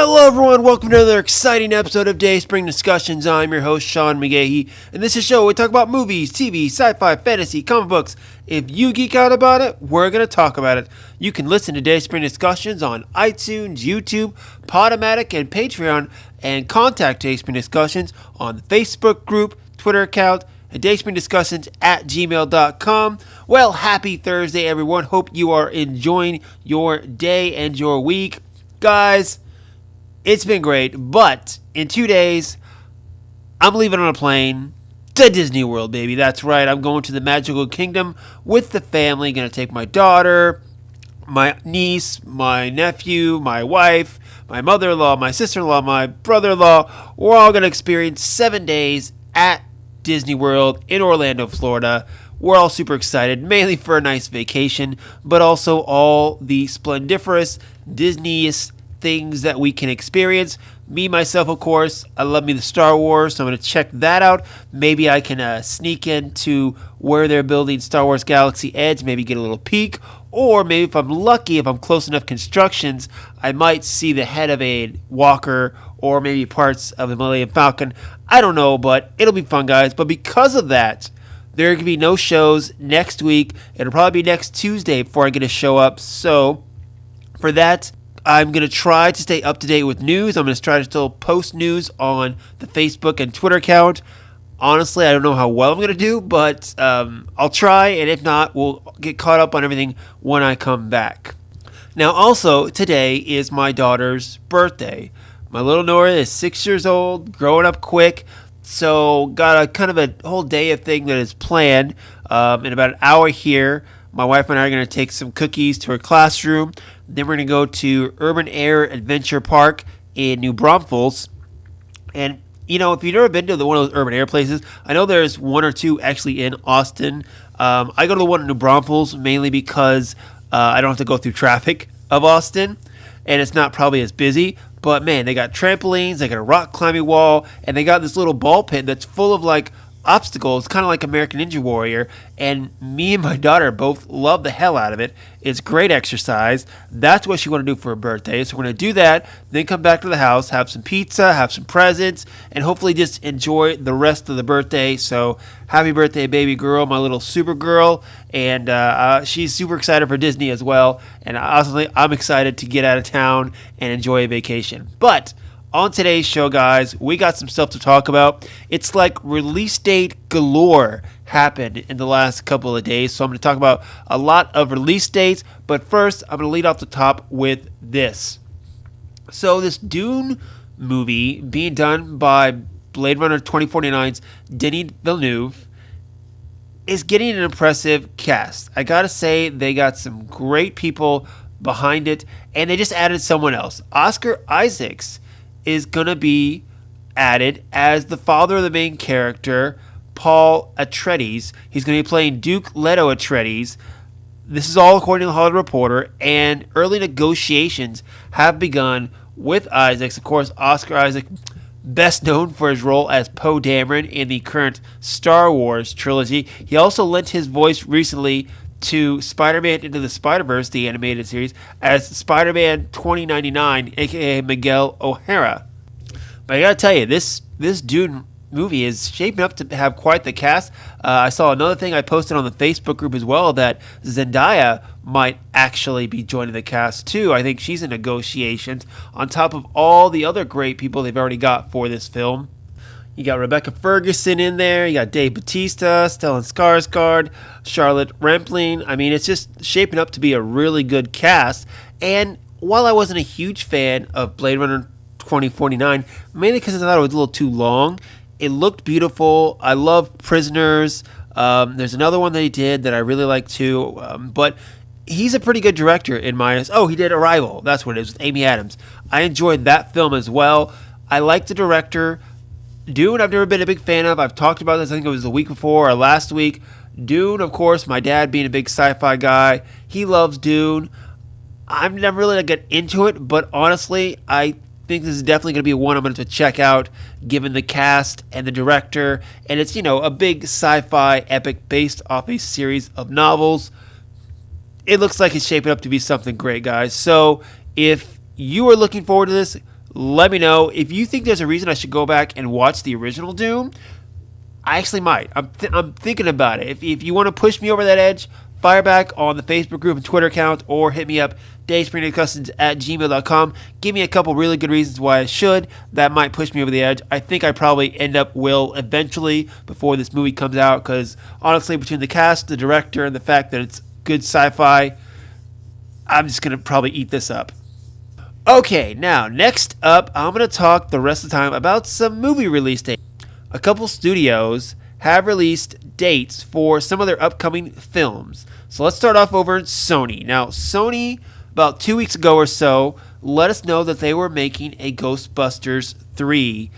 Hello everyone, welcome to another exciting episode of Dayspring Discussions. I'm your host, Sean McGahee, and this is a show where we talk about movies, TV, sci-fi, fantasy, comic books. If you geek out about it, we're going to talk about it. You can listen to Dayspring Discussions on iTunes, YouTube, Podomatic, and Patreon, and contact Dayspring Discussions on the Facebook group, Twitter account, at dayspringdiscussions@gmail.com. Well, happy Thursday everyone. Hope you are enjoying your day and your week. Guys, it's been great, but in 2 days, I'm leaving on a plane to Disney World, baby. That's right. I'm going to the Magical Kingdom with the family. Going to take my daughter, my niece, my nephew, my wife, my mother-in-law, my sister-in-law, my brother-in-law. We're all going to experience 7 days at Disney World in Orlando, Florida. We're all super excited, mainly for a nice vacation, but also all the splendiferous Disney-esque things that we can experience. Me, myself, of course, I love me the Star Wars, so I'm going to check that out. Maybe I can sneak into where they're building Star Wars Galaxy Edge, maybe get a little peek, or maybe if I'm lucky, if I'm close enough constructions, I might see the head of a Walker or maybe parts of the Millennium Falcon. I don't know, but it'll be fun, guys. But because of that, there can be no shows next week. It'll probably be next Tuesday before I get a show up, so for that, I'm going to try to stay up to date with news. I'm going to try to still post news on the Facebook and Twitter account. Honestly, I don't know how well I'm going to do, but I'll try, and if not, we'll get caught up on everything when I come back. Now, also, today is my daughter's birthday. My little Nora is 6 years old, growing up quick, so got a kind of a whole day of thing that is planned. In about an hour here, my wife and I are going to take some cookies to her classroom. Then we're going to go to Urban Air Adventure Park in New Braunfels. And, you know, if you've never been to one of those Urban Air places, I know there's one or two actually in Austin. I go to the one in New Braunfels mainly because I don't have to go through traffic of Austin. And it's not probably as busy. But, man, they got trampolines, they got a rock climbing wall, and they got this little ball pit that's full of, like, obstacles, kind of like American Ninja Warrior, and me and my daughter both love the hell out of it. It's great exercise. That's what she want to do for her birthday, so we're going to do that, then come back to the house, have some pizza, have some presents, and hopefully just enjoy the rest of the birthday. So happy birthday, baby girl, my little super girl, and she's super excited for Disney as well, and honestly, I'm excited to get out of town and enjoy a vacation. But on today's show, guys, we got some stuff to talk about. It's like release date galore happened in the last couple of days, so I'm going to talk about a lot of release dates, but first, I'm going to lead off the top with this. So this Dune movie being done by Blade Runner 2049's Denis Villeneuve is getting an impressive cast. I got to say, they got some great people behind it, and they just added someone else. Oscar Isaacs is going to be added as the father of the main character, Paul Atreides. He's going to be playing Duke Leto Atreides. This is all according to the Hollywood Reporter, and early negotiations have begun with Isaacs. Of course, Oscar Isaac, best known for his role as Poe Dameron in the current Star Wars trilogy. He also lent his voice recently to Spider-Man Into the Spider-Verse, the animated series, as Spider-Man 2099, aka Miguel O'Hara. But I gotta tell you, this Dune movie is shaping up to have quite the cast. I saw another thing I posted on the Facebook group as well, that Zendaya might actually be joining the cast too. I think she's in negotiations, on top of all the other great people they've already got for this film. You got Rebecca Ferguson in there. You got Dave Bautista, Stellan Skarsgård, Charlotte Rampling. I mean, it's just shaping up to be a really good cast. And while I wasn't a huge fan of Blade Runner 2049, mainly because I thought it was a little too long, it looked beautiful. I love Prisoners. There's another one that he did that I really like too. But he's a pretty good director in my eyes. Oh, he did Arrival. That's what it is, with Amy Adams. I enjoyed that film as well. I like the director. Dune, I've never been a big fan of. I've talked about this, I think it was the week before or last week. Dune, of course, my dad being a big sci-fi guy, he loves Dune. I'm never really going to get into it, but honestly, I think this is definitely going to be one I'm going to check out, given the cast and the director. And it's, you know, a big sci-fi epic based off a series of novels. It looks like it's shaping up to be something great, guys. So if you are looking forward to this, Let me know if you think there's a reason I should go back and watch the original Doom. I actually might. I'm thinking about it. If you want to push me over that edge, fire back on the Facebook group and Twitter account, or hit me up, dayspringdiscussions@gmail.com. Give me a couple really good reasons why I should. That might push me over the edge. I think I probably will eventually before this movie comes out, because honestly, between the cast, the director, and the fact that it's good sci-fi, I'm just going to probably eat this up. Okay, now, next up, I'm going to talk the rest of the time about some movie release dates. A couple studios have released dates for some of their upcoming films. So let's start off over at Sony. Now, Sony, about 2 weeks ago or so, let us know that they were making a Ghostbusters 3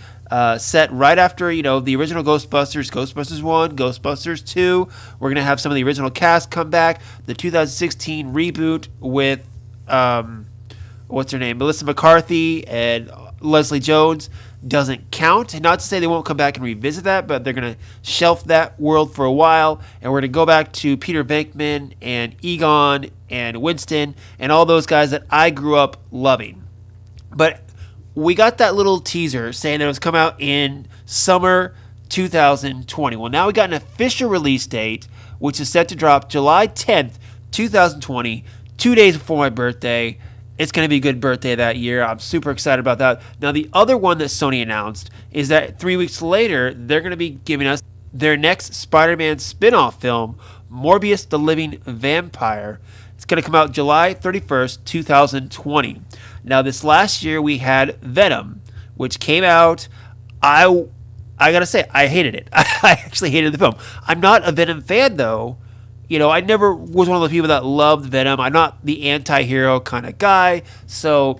set right after, the original Ghostbusters, Ghostbusters 1, Ghostbusters 2. We're going to have some of the original cast come back. The 2016 reboot with, what's her name? Melissa McCarthy and Leslie Jones doesn't count. Not to say they won't come back and revisit that, but they're going to shelf that world for a while, and we're going to go back to Peter Venkman and Egon and Winston and all those guys that I grew up loving. But we got that little teaser saying that it was come out in summer 2020. Well, now we got an official release date, which is set to drop July 10th, 2020, 2 days before my birthday. It's going to be a good birthday that year. I'm super excited about that. Now, the other one that Sony announced is that 3 weeks later, they're going to be giving us their next Spider-Man spin-off film, Morbius the Living Vampire. It's going to come out July 31st, 2020. Now, this last year, we had Venom, which came out. I got to say, I hated it. I actually hated the film. I'm not a Venom fan, though. I never was one of the people that loved Venom. I'm not the anti-hero kind of guy. So,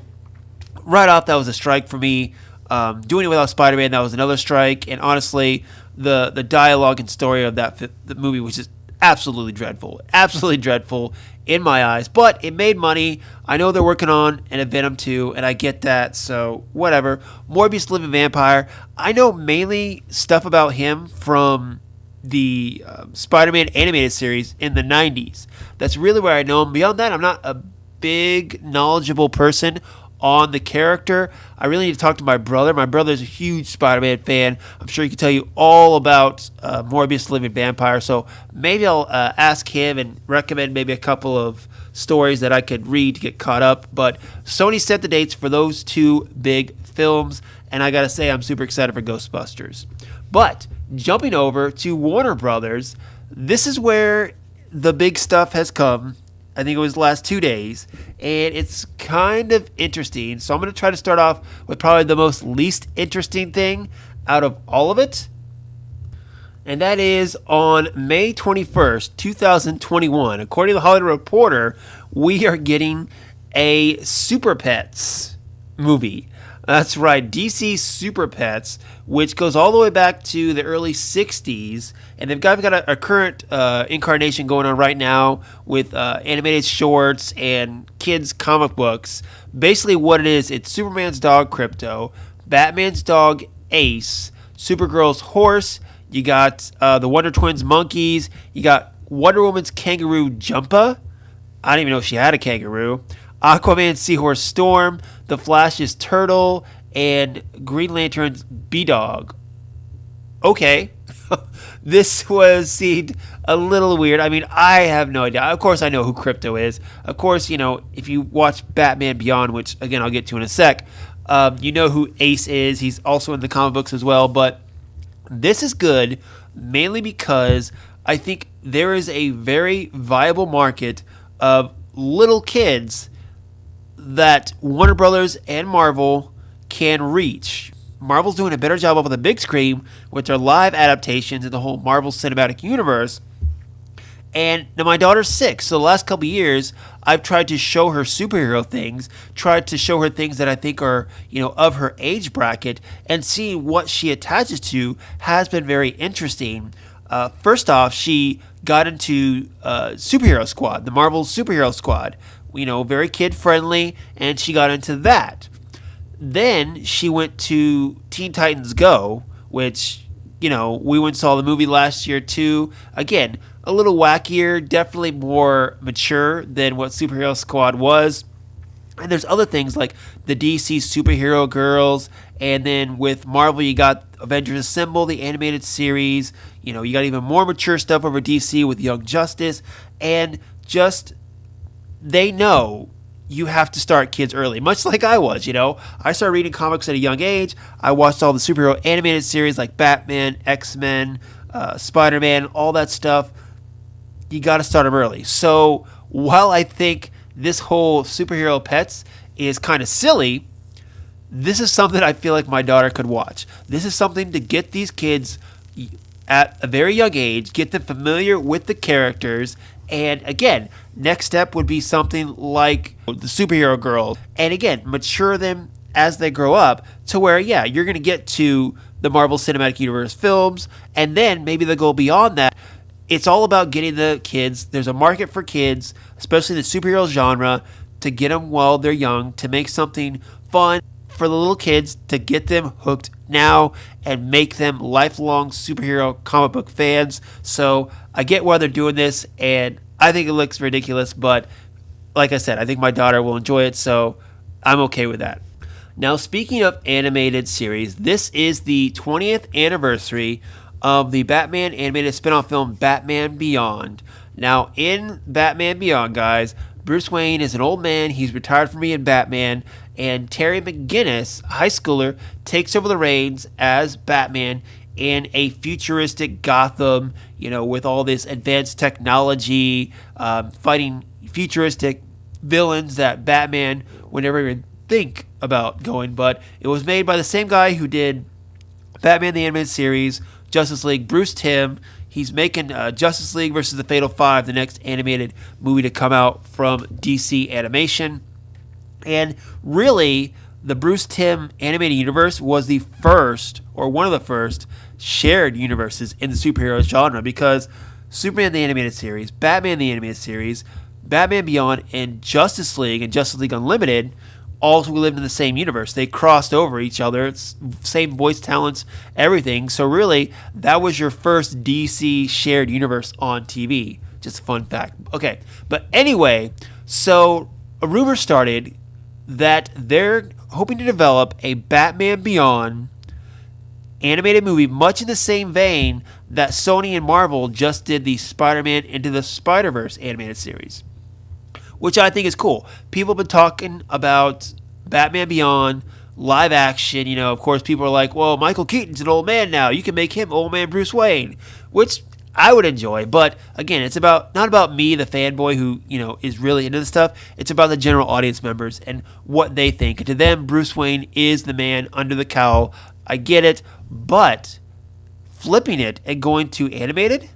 right off, that was a strike for me. Doing it without Spider-Man, that was another strike. And honestly, the dialogue and story of the movie was just absolutely dreadful. Absolutely dreadful in my eyes. But it made money. I know they're working on a Venom 2, and I get that. So, whatever. Morbius the Living Vampire. I know mainly stuff about him from the Spider-Man animated series in the 90s. That's really where I know him. Beyond that, I'm not a big knowledgeable person on the character. I really need to talk to my brother. My brother's a huge Spider-Man fan. I'm sure he can tell you all about Morbius the Living Vampire. So maybe I'll ask him and recommend maybe a couple of stories that I could read to get caught up. But Sony set the dates for those two big films, and I gotta say I'm super excited for Ghostbusters. But jumping over to Warner Brothers, this is where the big stuff has come. I think it was the last 2 days, and it's kind of interesting. So I'm going to try to start off with probably the most least interesting thing out of all of it. And that is on May 21st, 2021. According to the Hollywood Reporter, we are getting a Super Pets movie. That's right, DC Super Pets, which goes all the way back to the early 60s. And they've got a current incarnation going on right now with animated shorts and kids' comic books. Basically what it is, it's Superman's dog, Krypto, Batman's dog, Ace, Supergirl's horse, you got the Wonder Twins' monkeys, you got Wonder Woman's kangaroo, Jumpa. I didn't even know if she had a kangaroo. Aquaman's Seahorse Storm, The Flash's Turtle, and Green Lantern's B-Dog. Okay. This seemed a little weird. I mean, I have no idea. Of course, I know who Krypto is. Of course, if you watch Batman Beyond, which, again, I'll get to in a sec, you know who Ace is. He's also in the comic books as well. But this is good, mainly because I think there is a very viable market of little kids that Warner Brothers and Marvel can reach. Marvel's doing a better job up on the big screen with their live adaptations in the whole Marvel Cinematic Universe. And now my daughter's 6, so the last couple of years, I've tried to show her superhero things, tried to show her things that I think are, of her age bracket, and seeing what she attaches to has been very interesting. First off, she got into Superhero Squad, the Marvel Superhero Squad, very kid-friendly, and she got into that. Then she went to Teen Titans Go, which, we went and saw the movie last year too. Again, a little wackier, definitely more mature than what Superhero Squad was. And there's other things like the DC superhero girls, and then with Marvel, you got Avengers Assemble, the animated series. You got even more mature stuff over DC with Young Justice, and just they know you have to start kids early, much like I was. I started reading comics at a young age. I watched all the superhero animated series like Batman, X-Men, Spider-Man, all that stuff. You got to start them early. So while I think this whole superhero pets is kind of silly, this is something I feel like my daughter could watch. This is something to get these kids at a very young age, get them familiar with the characters. And again, next step would be something like the superhero girls. And again, mature them as they grow up to where, yeah, you're going to get to the Marvel Cinematic Universe films, and then maybe they'll go beyond that. It's all about getting the kids. There's a market for kids, especially the superhero genre, to get them while they're young, to make something fun for the little kids, to get them hooked now and make them lifelong superhero comic book fans. So I get why they're doing this, and I think it looks ridiculous, but like I said, I think my daughter will enjoy it, so I'm okay with that. Now, speaking of animated series, this is the 20th anniversary of the Batman animated spin-off film Batman Beyond. Now, in Batman Beyond, guys, Bruce Wayne is an old man. He's retired from being Batman, and Terry McGinnis, a high schooler, takes over the reins as Batman in a futuristic Gotham, with all this advanced technology, fighting futuristic villains that Batman would never even think about going. But it was made by the same guy who did Batman the Animated Series, Justice League, Bruce Timm. He's making Justice League versus the Fatal Five, the next animated movie to come out from DC Animation. And really, the Bruce Timm animated universe was the first, or one of the first, shared universes in the superhero genre, because Superman the Animated Series, Batman the Animated Series, Batman Beyond, and Justice League Unlimited all lived in the same universe. They crossed over each other. It's same voice talents, everything. So really, that was your first DC shared universe on TV. Just a fun fact. Okay, but anyway, so a rumor started that they're hoping to develop a Batman Beyond animated movie, much in the same vein that Sony and Marvel just did the Spider-Man Into the Spider-Verse animated series, which I think is cool. People have been talking about Batman Beyond, live action. Of course, people are like, well, Michael Keaton's an old man now. You can make him old man Bruce Wayne, which I would enjoy. But again, it's not about me, the fanboy who, is really into this stuff. It's about the general audience members and what they think. And to them, Bruce Wayne is the man under the cowl. I get it. But flipping it and going to animated,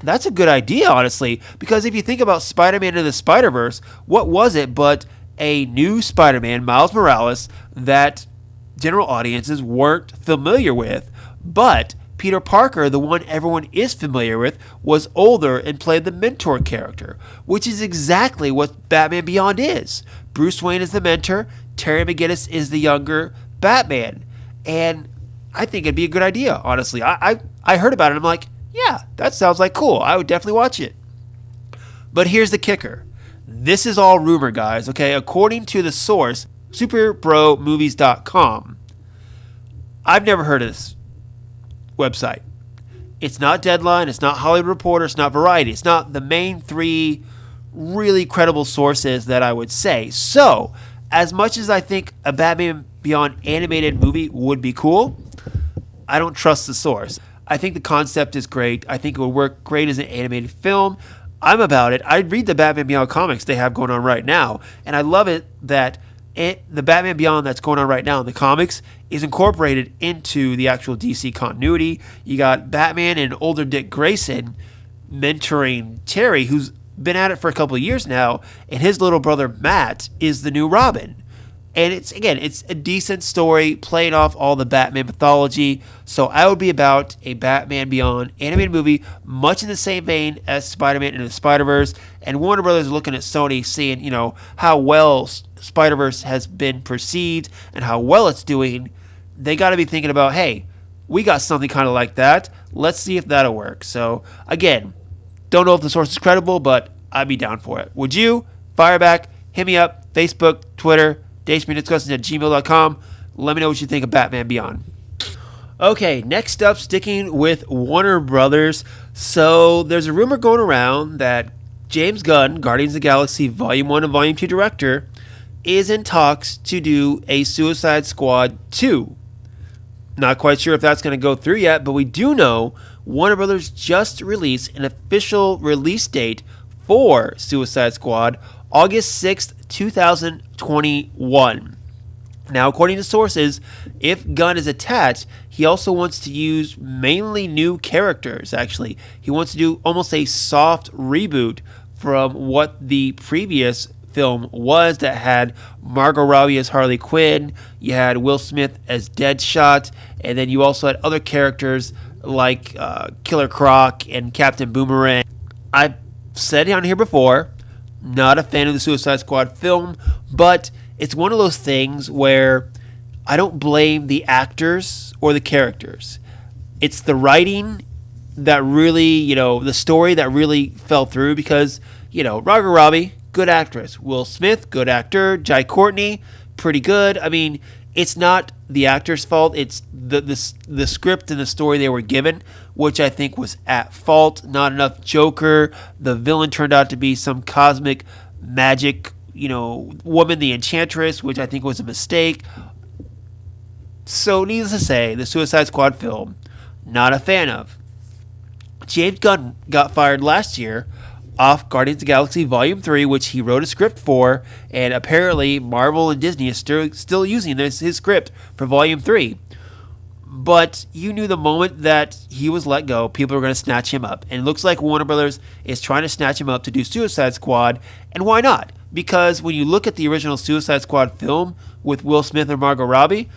that's a good idea, honestly, because if you think about Spider-Man Into the Spider-Verse, what was it but a new Spider-Man, Miles Morales, that general audiences weren't familiar with? But Peter Parker, the one everyone is familiar with, was older and played the mentor character, which is exactly what Batman Beyond is. Bruce Wayne is the mentor, Terry McGinnis is the younger Batman, and I think it'd be a good idea, honestly. I heard about it, and I'm like, yeah, that sounds like cool. I would definitely watch it. But here's the kicker. This is all rumor, guys, okay? According to the source, superbromovies.com. I've never heard of this website. It's not Deadline, it's not Hollywood Reporter, it's not Variety. It's not the main three really credible sources that I would say. So, as much as I think a Batman Beyond animated movie would be cool, I don't trust the source. I think the concept is great. I think it would work great as an animated film. I'm about it. I'd read the Batman Beyond comics they have going on right now, and I love it that the Batman Beyond that's going on right now in the comics is incorporated into the actual DC continuity. You got Batman and older Dick Grayson mentoring Terry, who's been at it for a couple of years now, and his little brother Matt is the new Robin. And it's a decent story playing off all the Batman mythology. So I would be about a Batman Beyond animated movie, much in the same vein as Spider-Man Into the Spider-Verse. And Warner Brothers looking at Sony, seeing, how well Spider-Verse has been perceived and how well it's doing. They got to be thinking about, hey, we got something kind of like that. Let's see if that'll work. So again, don't know if the source is credible, but I'd be down for it. Would you? Fire back. Hit me up. Facebook, Twitter, dayspringdiscussions@gmail.com. Let me know what you think of Batman Beyond. Okay, next up, sticking with Warner Brothers. So there's a rumor going around that James Gunn, Guardians of the Galaxy Volume 1 and Volume 2 director, is in talks to do a Suicide Squad 2. Not quite sure if that's going to go through yet, but we do know Warner Brothers just released an official release date for Suicide Squad, August 6th, 2021. Now, according to sources, if Gunn is attached, he also wants to use mainly new characters, actually. He wants to do almost a soft reboot from what the previous film was that had Margot Robbie as Harley Quinn, you had Will Smith as Deadshot, and then you also had other characters like Killer Croc and Captain Boomerang. I've said it on here before, not a fan of the Suicide Squad film, but it's one of those things where I don't blame the actors or the characters. It's the writing that really, the story that really fell through because, Margot Robbie, good actress. Will Smith, good actor. Jai Courtney, pretty good. I mean, it's not the actor's fault. It's the script and the story they were given, which I think was at fault. Not enough Joker. The villain turned out to be some cosmic magic woman, the Enchantress, which I think was a mistake. So, needless to say, the Suicide Squad film, not a fan of. James Gunn got fired last year off Guardians of the Galaxy Volume 3, which he wrote a script for, and apparently Marvel and Disney is still using his script for Volume 3. But you knew the moment that he was let go, people were going to snatch him up. And it looks like Warner Brothers is trying to snatch him up to do Suicide Squad, and why not? Because when you look at the original Suicide Squad film with Will Smith and Margot Robbie,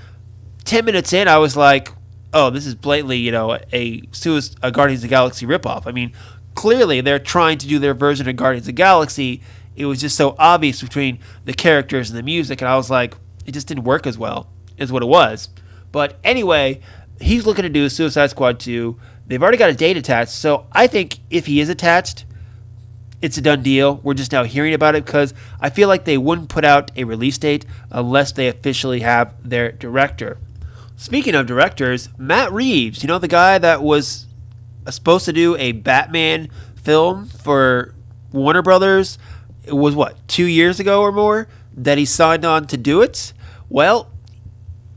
10 minutes in, I was like, oh, this is blatantly, a Guardians of the Galaxy ripoff. I mean, clearly they're trying to do their version of Guardians of the Galaxy. It was just so obvious between the characters and the music, and I was like, it just didn't work as well, is what it was. But anyway, he's looking to do Suicide Squad 2. They've already got a date attached, so I think if he is attached, it's a done deal. We're just now hearing about it because I feel like they wouldn't put out a release date unless they officially have their director. Speaking of directors, Matt Reeves, the guy that was supposed to do a Batman film for Warner Brothers, it was 2 years ago or more that he signed on to do it? Well,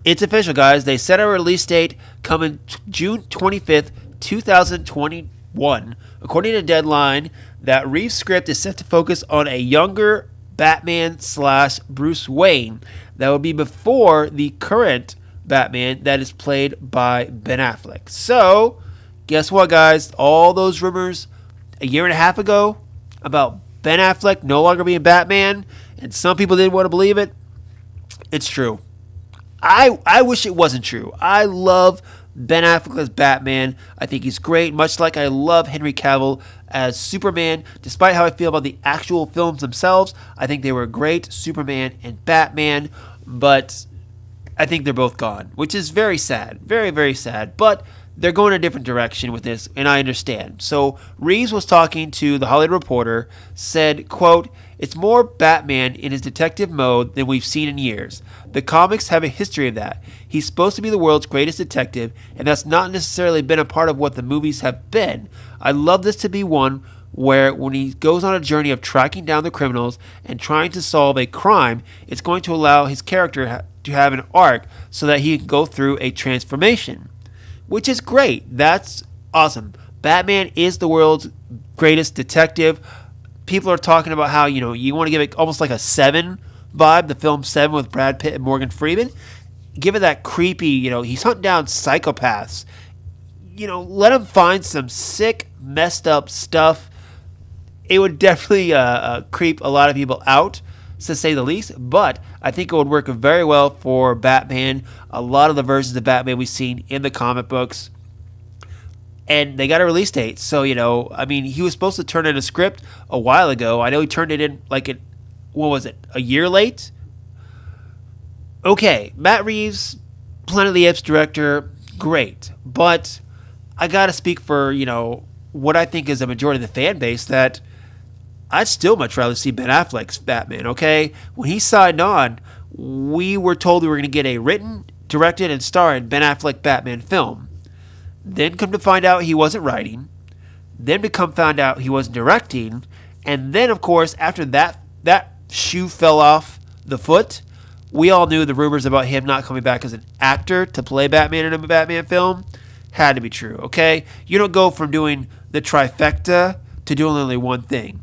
it's official, guys. They set a release date coming June 25th, 2021. According to Deadline, that Reeves' script is set to focus on a younger Batman/Bruce Wayne that will be before the current Batman that is played by Ben Affleck. So, guess what, guys? All those rumors a year and a half ago about Ben Affleck no longer being Batman, and some people didn't want to believe it, it's true. I wish it wasn't true. I love Ben Affleck as Batman. I think he's great, much like I love Henry Cavill as Superman. Despite how I feel about the actual films themselves, I think they were great, Superman and Batman, but I think they're both gone, which is very sad. Very, very sad. But they're going a different direction with this, and I understand. So Reeves was talking to The Hollywood Reporter, said, quote, "It's more Batman in his detective mode than we've seen in years. The comics have a history of that. He's supposed to be the world's greatest detective, and that's not necessarily been a part of what the movies have been. I love this to be one where when he goes on a journey of tracking down the criminals and trying to solve a crime, it's going to allow his character to have an arc so that he can go through a transformation." Which is great. That's awesome. Batman is the world's greatest detective. People are talking about how, you want to give it almost like a Seven vibe, the film Seven with Brad Pitt and Morgan Freeman. Give it that creepy, he's hunting down psychopaths. Let him find some sick, messed up stuff. It would definitely creep a lot of people out, to say the least, but I think it would work very well for Batman. A lot of the versions of Batman we've seen in the comic books. And they got a release date. So, he was supposed to turn in a script a while ago. I know he turned it in a year late? Okay, Matt Reeves, Planet of the Apes director, great. But I got to speak for, what I think is a majority of the fan base that I'd still much rather see Ben Affleck's Batman, okay? When he signed on, we were told we were going to get a written, directed, and starring Ben Affleck Batman film. Then come to find out he wasn't writing. Then become found out he wasn't directing. And then, of course, after that shoe fell off the foot, we all knew the rumors about him not coming back as an actor to play Batman in a Batman film had to be true, okay? You don't go from doing the trifecta to doing only one thing.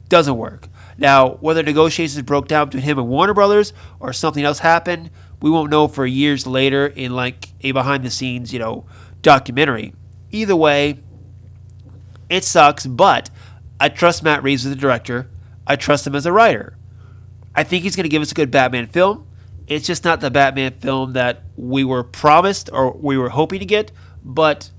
Doesn't work. Now, whether negotiations broke down between him and Warner Brothers or something else happened, we won't know for years later in like a behind-the-scenes, documentary. Either way, it sucks, but I trust Matt Reeves as a director. I trust him as a writer. I think he's going to give us a good Batman film. It's just not the Batman film that we were promised or we were hoping to get, but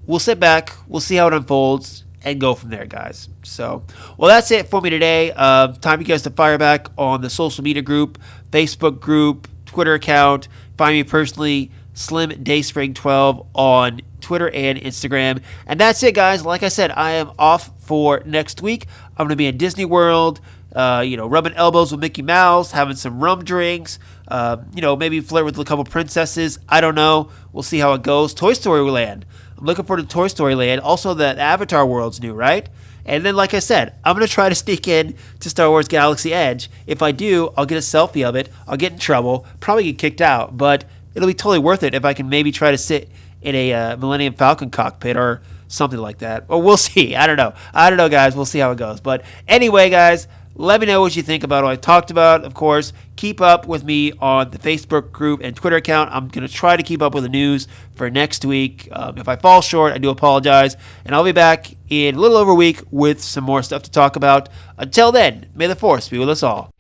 we'll sit back, we'll see how it unfolds, and go from there, guys. So, well, that's it for me today. Time for you guys to fire back on the social media group, Facebook group, Twitter account. Find me personally, Slim Dayspring 12 on Twitter and Instagram. And that's it, guys. Like I said, I am off for next week. I'm going to be in Disney World, rubbing elbows with Mickey Mouse, having some rum drinks, maybe flirt with a couple princesses. I don't know. We'll see how it goes. Toy Story Land. I'm looking forward to Toy Story Land. Also, the Avatar world's new, right? And then, like I said, I'm going to try to sneak in to Star Wars Galaxy Edge. If I do, I'll get a selfie of it. I'll get in trouble. Probably get kicked out. But it'll be totally worth it if I can maybe try to sit in a Millennium Falcon cockpit or something like that. Or we'll see. I don't know, guys. We'll see how it goes. But anyway, guys, let me know what you think about what I talked about. Of course, keep up with me on the Facebook group and Twitter account. I'm going to try to keep up with the news for next week. If I fall short, I do apologize. And I'll be back in a little over a week with some more stuff to talk about. Until then, may the Force be with us all.